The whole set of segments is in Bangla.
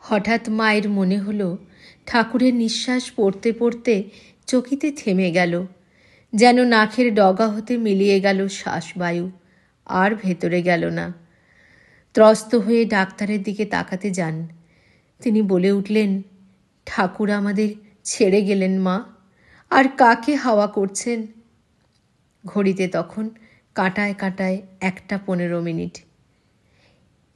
হঠাৎ মায়ের মনে হলো ঠাকুরের নিঃশ্বাস পড়তে পড়তে চকিতে থেমে গেল, যেন নাকের ডগা হতে মিলিয়ে গেল শ্বাসবায়ু, আর ভেতরে গেল না। ত্রস্ত হয়ে ডাক্তারের দিকে তাকাতে যান। তিনি বলে উঠলেন, ঠাকুর আমাদের ছেড়ে গেলেন মা, আর কাকে হাওয়া করছেন? ঘড়িতে তখন কাঁটায় কাঁটায় 1:15।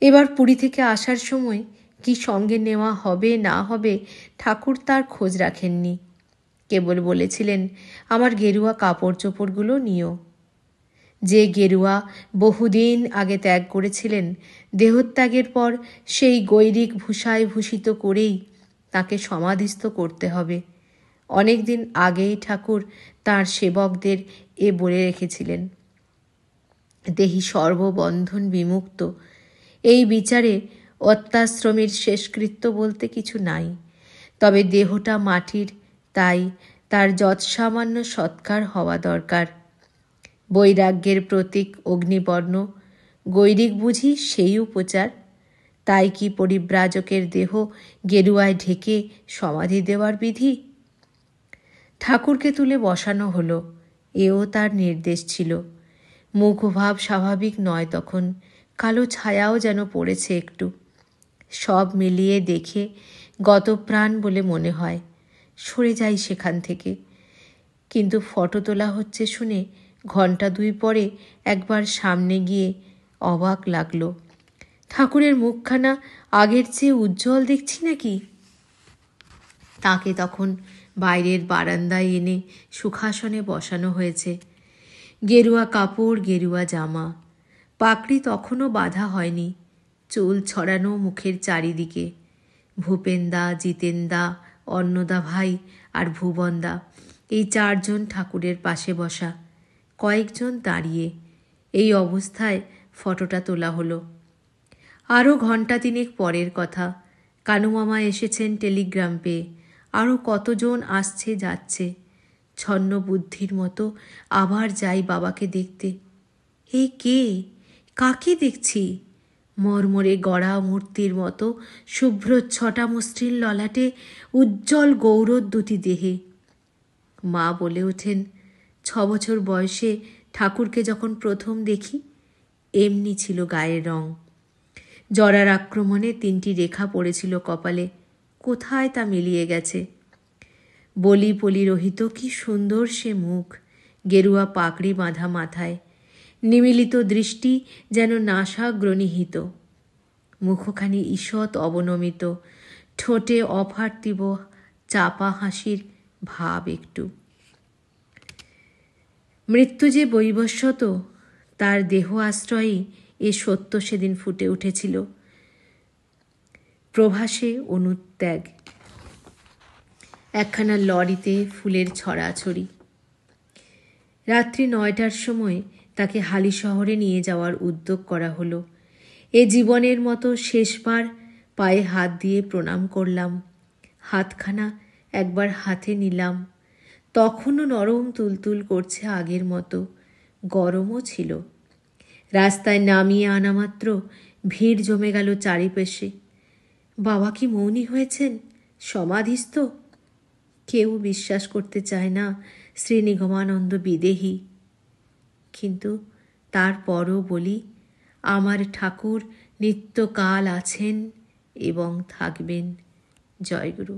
এবার পুরী থেকে আসার সময় কি সঙ্গে নেওয়া হবে না হবে ঠাকুর তার খোঁজ রাখেননি। কেবল বলেছিলেন, আমার গেরুয়া কাপড় চোপড়গুলো নিও। যে গেরুয়া বহুদিন আগে ত্যাগ করেছিলেন, দেহত্যাগের পর সেই গৈরিক ভূষায় ভূষিত করেই তাকে সমাধিস্থ করতে হবে। অনেক দিন আগেই ঠাকুর তাঁর সেবকদের এ বলে রেখেছিলেন। দেহি সর্ববন্ধন বিমুক্ত, এই বিচারে অত্যাশ্রমের শেষকৃত্য বলতে কিছু নাই। তবে দেহটা মাটির, তাই তার যৎসামান্য সৎকার হওয়া দরকার। বৈরাগ্যের প্রতীক অগ্নিবর্ণ, গৈরিক বুঝি সেই উপচার। তাই কি পরিব্রাজকের দেহ গেরুয়ায় ঢেকে সমাধি দেওয়ার বিধি? ঠাকুরকে তুলে বসানো হলো, এও তার নির্দেশ ছিল। মুখভাব স্বাভাবিক নয় তখন, কালো ছায়াও যেন পড়েছে একটু। সব মিলিয়ে দেখে গতপ্রাণ বলে মনে হয়। সরে যাই সেখান থেকে। কিন্তু ফটো তোলা হচ্ছে শুনে 2 ঘণ্টা পরে একবার সামনে গিয়ে অবাক লাগলো। ঠাকুরের মুখখানা আগের চেয়ে উজ্জ্বল দেখছি নাকি? তাকে তখন বাইরের বারান্দায় এনে সুখাসনে বসানো হয়েছে। গেরুয়া কাপড়, গেরুয়া জামা, পাকড়ি তখনও বাঁধা হয়নি, চুল ছড়ানো মুখের চারিদিকে। ভূপেনদা, জিতেনদা, অন্নদা ভাই আর ভুবনদা, এই 4 জন ঠাকুরের পাশে বসা, কয়েকজন দাঁড়িয়ে। এই অবস্থায় ফটোটা তোলা হলো। আরও 3 ঘণ্টা পরের কথা, কানুমামা এসেছেন টেলিগ্রাম পেয়ে। আরও কতজন আসছে যাচ্ছে। ছন্ন বুদ্ধির মতো আবার যাই বাবাকে দেখতে। এ কে? কাকে দেখছি? মরমরে গড়া মূর্তির মতো শুভ্র 6টা মসৃণ ললাটে, উজ্জ্বল গৌরোদ্যুতি দেহে। মা বলে ওঠেন, 6 বছর বয়সে ঠাকুরকে যখন প্রথম দেখি এমনি ছিল গায়ের রং। জরার আক্রমণে 3টি রেখা পড়েছিল কপালে, কোথায় তা মিলিয়ে গেছে। বলি পলি রহিত কি সুন্দর সে মুখ, গেরুয়া পাকড়ি বাঁধা মাথায়, নিমিলিত দৃষ্টি যেন নাসাগ্রনিহিত। মুখখানি ঈষৎ অবনমিত, ঠোঁটে অপার্থিব চাপা হাসির ভাব একটু। মৃত্যু যে বৈবস্বত, তার দেহ আশ্রয়ই এ সত্য সেদিন ফুটে উঠেছিল। প্রভাসে অনুত্যাগ, একখানা লরিতে ফুলের ছড়াছড়ি। রাত্রি 9টার সময় তাকে হালিশহরে নিয়ে যাওয়ার উদ্যোগ করা হলো। এ জীবনের মতো শেষবার পায়ে হাত দিয়ে প্রণাম করলাম। হাতখানা একবার হাতে নিলাম, তখনও নরম তুলতুল করছে আগের মতো, গরমও ছিল। রাস্তায় নামিয়ে আনা মাত্র ভিড় জমে গেল চারিপাশে। বাবা কি মৌনী হয়েছেন, সমাধিস্থ? কেউ বিশ্বাস করতে চায় না শ্রী নিগমানন্দ বিদেহী। কিন্তু তারপরও বলি, আমার ঠাকুর নিত্যকাল আছেন এবং থাকবেন। জয়গুরু।